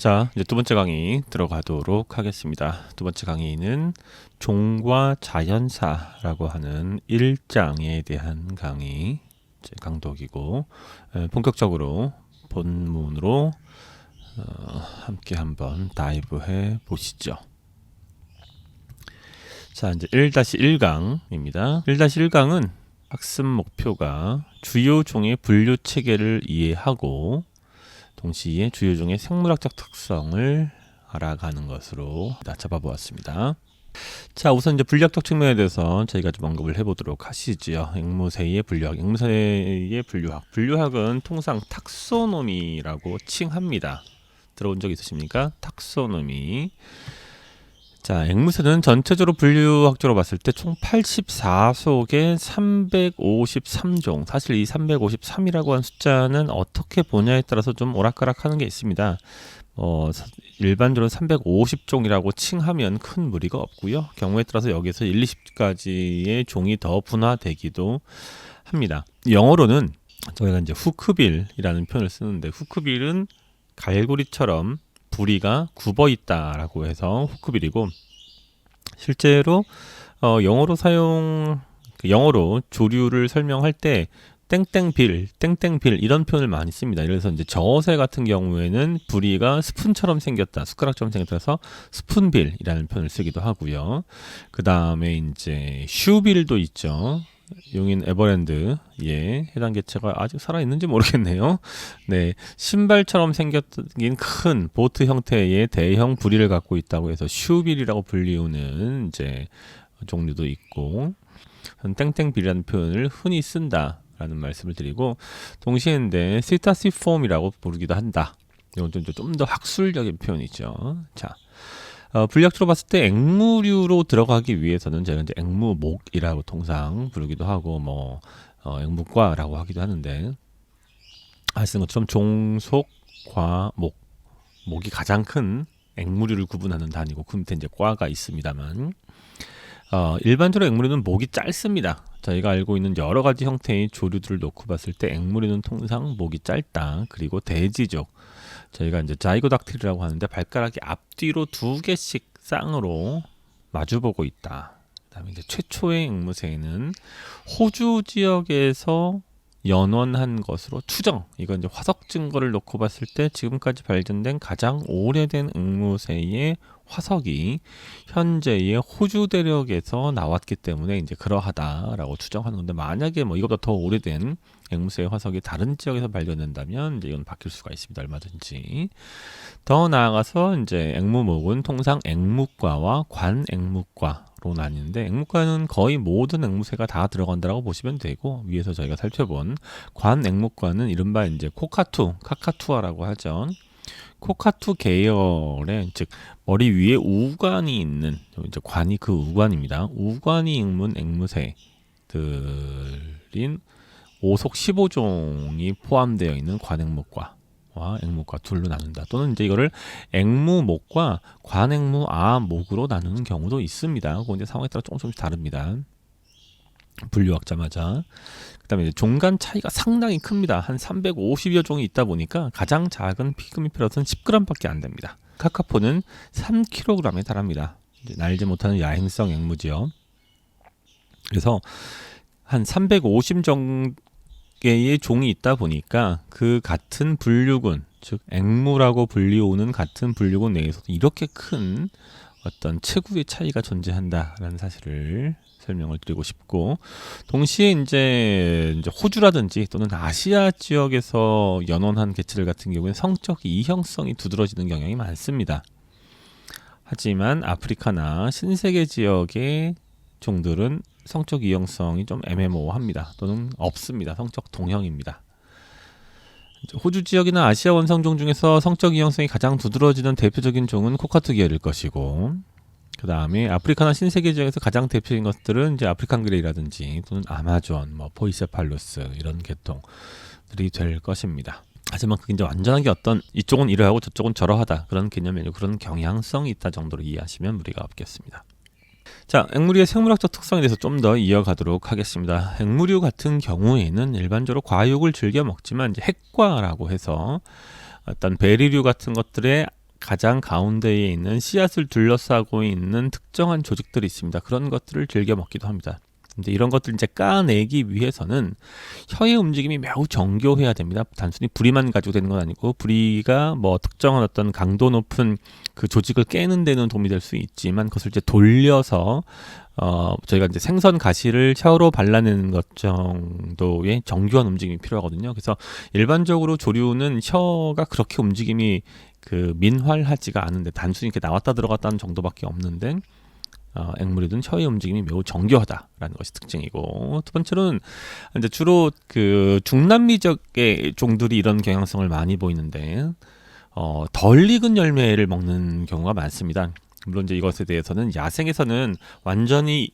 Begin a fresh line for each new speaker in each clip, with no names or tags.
자, 이제 두 번째 강의 들어가도록 하겠습니다. 두 번째 강의는 종과 자연사라고 하는 1장에 대한 강의 강독이고, 본격적으로 본문으로 함께 한번 다이브해 보시죠. 자, 이제 1-1강입니다. 1-1강은 학습 목표가 주요 종의 분류 체계를 이해하고 동시에 주요 종의 생물학적 특성을 알아가는 것으로 잡아보았습니다. 자, 우선 이제 분류학적 측면에 대해서 저희가 좀 언급을 해보도록 하시지요. 앵무새의 분류학, 앵무새의 분류학. 분류학은 통상 탁소노미라고 칭합니다. 들어본 적 있으십니까? 탁소노미. 자, 앵무새는 전체적으로 분류학적으로 봤을 때 총 84속에 353종. 사실 이 353이라고 한 숫자는 어떻게 보냐에 따라서 좀 오락가락하는 게 있습니다. 일반적으로 350종이라고 칭하면 큰 무리가 없고요. 경우에 따라서 여기서 1, 20가지의 종이 더 분화되기도 합니다. 영어로는 저희가 이제 후크빌이라는 표현을 쓰는데, 후크빌은 갈고리처럼 부리가 굽어 있다라고 해서 후크빌이고, 실제로 영어로 조류를 설명할 때 땡땡빌 이런 표현을 많이 씁니다. 그래서 이제 저어새 같은 경우에는 부리가 스푼처럼 생겼다, 숟가락처럼 생겼다서 스푼빌이라는 표현을 쓰기도 하고요. 그 다음에 이제 슈빌도 있죠. 용인 에버랜드에 해당 개체가 아직 살아있는지 모르겠네요. 네, 신발처럼 생긴 큰 보트 형태의 대형 부리를 갖고 있다고 해서 슈빌이라고 불리우는 이제 종류도 있고, 땡땡빌이라는 표현을 흔히 쓴다라는 말씀을 드리고, 동시에 이제 시타시폼이라고 부르기도 한다. 이건 좀 더 학술적인 표현이죠. 자, 분류학적으로 봤을 때 앵무류로 들어가기 위해서는 저희가 이제 앵무목이라고 통상 부르기도 하고, 앵무과라고 하기도 하는데, 아시는 것처럼 종속, 과, 목이 가장 큰 앵무류를 구분하는 단위고, 그 밑에 이제 과가 있습니다만, 일반적으로 앵무류는 목이 짧습니다. 저희가 알고 있는 여러 가지 형태의 조류들을 놓고 봤을 때 앵무류는 통상 목이 짧다. 그리고 대지족, 저희가 이제 자이고닥틸이라고 하는데 발가락이 앞뒤로 2개씩 쌍으로 마주보고 있다. 그다음에 이제 최초의 앵무새는 호주 지역에서 연원한 것으로 추정. 이건 이제 화석 증거를 놓고 봤을 때 지금까지 발견된 가장 오래된 앵무새의 화석이 현재의 호주 대륙에서 나왔기 때문에 이제 그러하다라고 추정하는 건데, 만약에 이거보다 더 오래된 앵무새의 화석이 다른 지역에서 발견된다면 이제 이건 바뀔 수가 있습니다. 얼마든지. 더 나아가서 이제 앵무목은 통상 앵무과와 관앵무과로 나뉘는데, 앵무과는 거의 모든 앵무새가 다 들어간다라고 보시면 되고, 위에서 저희가 살펴본 관앵무과는 이른바 이제 카카투아라고 하죠. 코카투 계열의, 즉 머리 위에 우관이 있는, 이제 관이 그 우관입니다. 우관이 있는 앵무새들인 5속 15종이 포함되어 있는 관앵무과와 앵무과 둘로 나눈다. 또는 이제 이거를 앵무목과 관앵무아목으로 나누는 경우도 있습니다. 그건 이제 상황에 따라 조금씩 다릅니다. 분류학자마다. 그 다음에 종 간 차이가 상당히 큽니다. 한 350여 종이 있다 보니까 가장 작은 피그미 패럿은 10g밖에 안 됩니다. 카카포는 3kg에 달합니다. 날지 못하는 야행성 앵무지요. 그래서 한 350종의 종이 있다 보니까 그 같은 분류군, 즉 앵무라고 불리우는 같은 분류군 내에서도 이렇게 큰 어떤 체구의 차이가 존재한다라는 사실을 설명을 드리고 싶고, 동시에 이제 호주라든지 또는 아시아 지역에서 연원한 개체들 같은 경우에 성적 이형성이 두드러지는 경향이 많습니다. 하지만 아프리카나 신세계 지역의 종들은 성적 이형성이 좀 애매모호합니다. 또는 없습니다. 성적 동형입니다. 호주 지역이나 아시아 원성종 중에서 성적 이형성이 가장 두드러지는 대표적인 종은 코카투 계열일 것이고, 그 다음에 아프리카나 신세계 지역에서 가장 대표적인 것들은 이제 아프리칸 그레이라든지 또는 아마존, 포이세팔루스 이런 계통들이 될 것입니다. 하지만 그게 이제 완전하게 어떤 이쪽은 이러하고 저쪽은 저러하다 그런 개념이 아니고 그런 경향성이 있다 정도로 이해하시면 무리가 없겠습니다. 자, 앵무류의 생물학적 특성에 대해서 좀 더 이어가도록 하겠습니다. 앵무류 같은 경우에는 일반적으로 과육을 즐겨 먹지만 이제 핵과라고 해서 어떤 베리류 같은 것들의 가장 가운데에 있는 씨앗을 둘러싸고 있는 특정한 조직들이 있습니다. 그런 것들을 즐겨 먹기도 합니다. 근데 이런 것들 이제 까내기 위해서는 혀의 움직임이 매우 정교해야 됩니다. 단순히 부리만 가지고 되는 건 아니고 부리가 뭐 특정한 어떤 강도 높은 그 조직을 깨는 데는 도움이 될 수 있지만 그것을 이제 돌려서 저희가 이제 생선 가시를 혀로 발라내는 것 정도의 정교한 움직임이 필요하거든요. 그래서 일반적으로 조류는 혀가 그렇게 움직임이 그 민활하지가 않은데 단순히 이렇게 나왔다 들어갔다는 정도밖에 없는데 앵무리든 혀의 움직임이 매우 정교하다라는 것이 특징이고, 두 번째로는 이제 주로 그 중남미적의 종들이 이런 경향성을 많이 보이는데 덜 익은 열매를 먹는 경우가 많습니다. 물론 이제 이것에 대해서는 야생에서는 완전히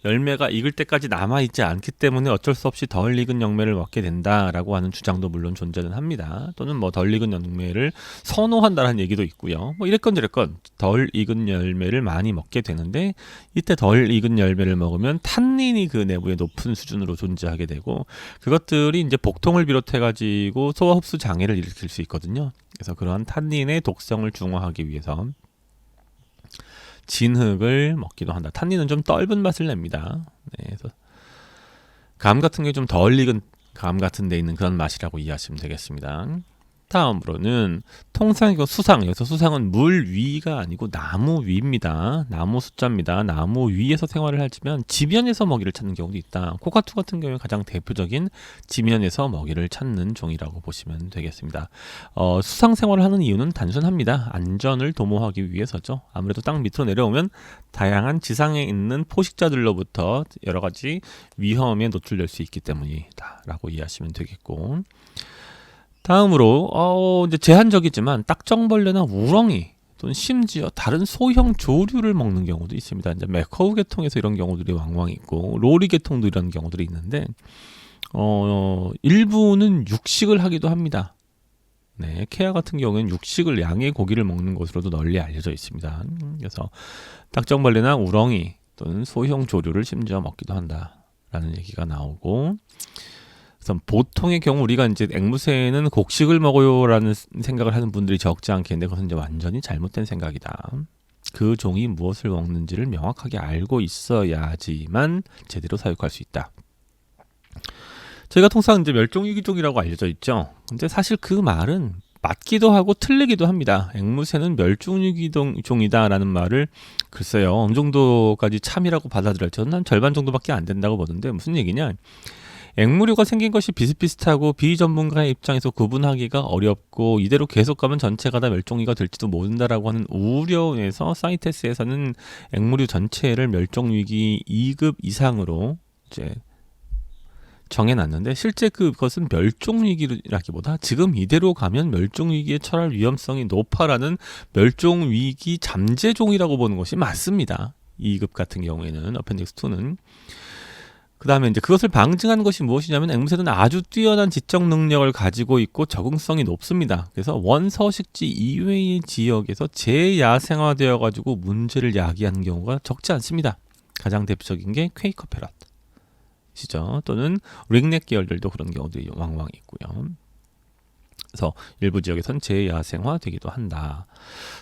열매가 익을 때까지 남아있지 않기 때문에 어쩔 수 없이 덜 익은 열매를 먹게 된다라고 하는 주장도 물론 존재는 합니다. 또는 뭐 덜 익은 열매를 선호한다는 얘기도 있고요. 뭐 이랬건 저랬건 덜 익은 열매를 많이 먹게 되는데, 이때 덜 익은 열매를 먹으면 탄닌이 그 내부에 높은 수준으로 존재하게 되고, 그것들이 이제 복통을 비롯해 가지고 소화 흡수 장애를 일으킬 수 있거든요. 그래서 그러한 탄닌의 독성을 중화하기 위해서 진흙을 먹기도 한다. 탄닌은 좀 떫은 맛을 냅니다. 네, 그래서 감 같은 게 좀 덜 익은 감 같은 데 있는 그런 맛이라고 이해하시면 되겠습니다. 다음으로는 통상 이거 수상, 여기서 수상은 물 위가 아니고 나무 위입니다. 나무 숫자입니다. 나무 위에서 생활을 하지만 지면에서 먹이를 찾는 경우도 있다. 코카투 같은 경우에 가장 대표적인 지면에서 먹이를 찾는 종이라고 보시면 되겠습니다. 수상 생활을 하는 이유는 단순합니다. 안전을 도모하기 위해서죠. 아무래도 땅 밑으로 내려오면 다양한 지상에 있는 포식자들로부터 여러 가지 위험에 노출될 수 있기 때문이다라고 이해하시면 되겠고, 다음으로 이제 제한적이지만 딱정벌레나 우렁이 또는 심지어 다른 소형 조류를 먹는 경우도 있습니다. 이제 매커우 계통에서 이런 경우들이 왕왕 있고 로리 계통도 이런 경우들이 있는데 일부는 육식을 하기도 합니다. 네, 케아 같은 경우에는 육식을 양의 고기를 먹는 것으로도 널리 알려져 있습니다. 그래서 딱정벌레나 우렁이 또는 소형 조류를 심지어 먹기도 한다라는 얘기가 나오고, 그래서 보통의 경우 우리가 이제 앵무새는 곡식을 먹어요라는 생각을 하는 분들이 적지 않겠는데, 그것은 이제 완전히 잘못된 생각이다. 그 종이 무엇을 먹는지를 명확하게 알고 있어야지만 제대로 사육할 수 있다. 저희가 통상 이제 멸종위기종이라고 알려져 있죠. 근데 사실 그 말은 맞기도 하고 틀리기도 합니다. 앵무새는 멸종위기종이다라는 말을 글쎄요, 어느 정도까지 참이라고 받아들여요. 저는 한 절반 정도밖에 안 된다고 보는데, 무슨 얘기냐? 앵무류가 생긴 것이 비슷비슷하고 비전문가의 입장에서 구분하기가 어렵고 이대로 계속 가면 전체가 다 멸종위기가 될지도 모른다라고 하는 우려에서 사이테스에서는 앵무류 전체를 멸종위기 2급 이상으로 이제 정해놨는데, 실제 그것은 멸종위기라기보다 지금 이대로 가면 멸종위기에 처할 위험성이 높아라는 멸종위기 잠재종이라고 보는 것이 맞습니다. 2급 같은 경우에는 어펜딕스 2는. 그 다음에 이제 그것을 방증한 것이 무엇이냐면, 앵무새는 아주 뛰어난 지적 능력을 가지고 있고 적응성이 높습니다. 그래서 원서식지 이외의 지역에서 재야생화되어 가지고 문제를 야기하는 경우가 적지 않습니다. 가장 대표적인 게 퀘이커 패럿이죠. 또는 링넥 계열들도 그런 경우들이 왕왕 있고요. 그래서 일부 지역에선 재야생화되기도 한다.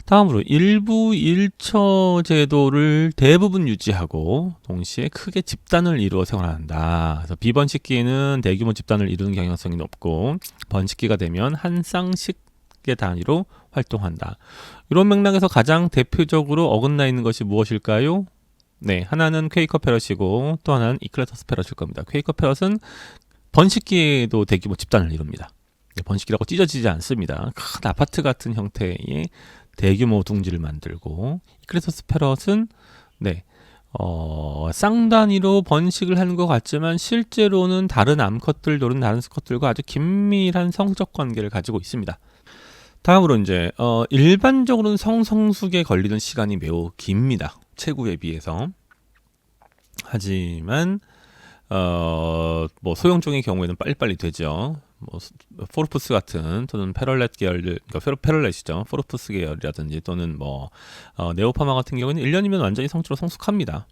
다음으로 일부 일처 제도를 대부분 유지하고 동시에 크게 집단을 이루어 생활한다. 그래서 비번식기에는 대규모 집단을 이루는 경향성이 높고, 번식기가 되면 한 쌍식의 단위로 활동한다. 이런 맥락에서 가장 대표적으로 어긋나 있는 것이 무엇일까요? 네, 하나는 퀘이커 패럿이고 또 하나는 이클레터스 패럿일 겁니다. 퀘이커 패럿은 번식기에도 대규모 집단을 이룹니다. 번식기라고 찢어지지 않습니다. 큰 아파트 같은 형태의 대규모 둥지를 만들고, 이클레터스 패럿은 쌍단위로 번식을 하는 것 같지만 실제로는 다른 암컷들 또는 다른 수컷들과 아주 긴밀한 성적 관계를 가지고 있습니다. 다음으로 이제 일반적으로는 성성숙에 걸리는 시간이 매우 깁니다. 체구에 비해서. 하지만 뭐 소형종의 경우에는 빨리빨리 되죠. 뭐 포르푸스 같은 또는 페럴렛 계열들, 그러니까 페럴렛이죠. 포르푸스 계열이라든지 또는 뭐 네오파마 같은 경우는 1년이면 완전히 성체로 성숙합니다.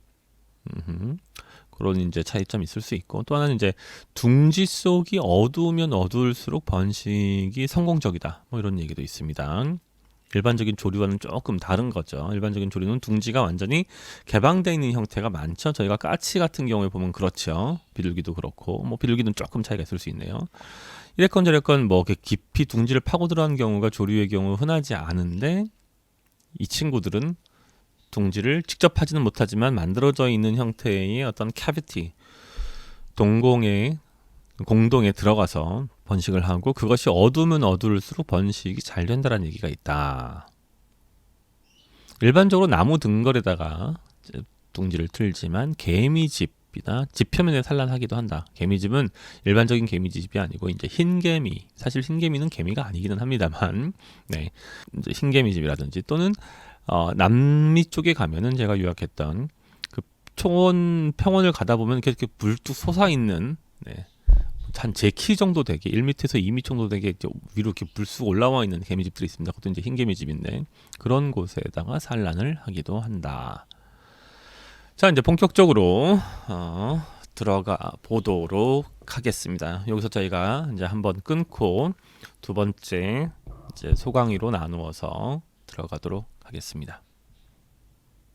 그런 이제 차이점이 있을 수 있고, 또 하나는 이제 둥지 속이 어두우면 어두울수록 번식이 성공적이다. 뭐 이런 얘기도 있습니다. 일반적인 조류와는 조금 다른 거죠. 일반적인 조류는 둥지가 완전히 개방되어 있는 형태가 많죠. 저희가 까치 같은 경우에 보면 그렇죠. 비둘기도 그렇고, 뭐 비둘기는 조금 차이가 있을 수 있네요. 이래건 저래건 뭐 이렇게 깊이 둥지를 파고 들어간 경우가 조류의 경우 흔하지 않은데, 이 친구들은 둥지를 직접 파지는 못하지만 만들어져 있는 형태의 어떤 캐비티, 동공에 공동에 들어가서 번식을 하고, 그것이 어두우면 어두울수록 번식이 잘 된다는 얘기가 있다. 일반적으로 나무 등걸에다가 이제 둥지를 틀지만 개미집이나 집 표면에 산란하기도 한다. 개미집은 일반적인 개미집이 아니고 이제 흰개미, 사실 흰개미는 개미가 아니기는 합니다만, 네, 이제 흰개미집이라든지 또는 남미 쪽에 가면은 제가 유학했던 그 초원 평원을 가다 보면 이렇게 불뚝 솟아 있는, 네, 한 제 키 정도 되게 1m에서 2m 정도 되게 이제 위로 이렇게 불쑥 올라와 있는 개미집들이 있습니다. 그것도 이제 흰개미집인데 그런 곳에다가 산란을 하기도 한다. 자, 이제 본격적으로 들어가 보도록 하겠습니다. 여기서 저희가 이제 한번 끊고 두 번째 이제 소강의로 나누어서 들어가도록 하겠습니다.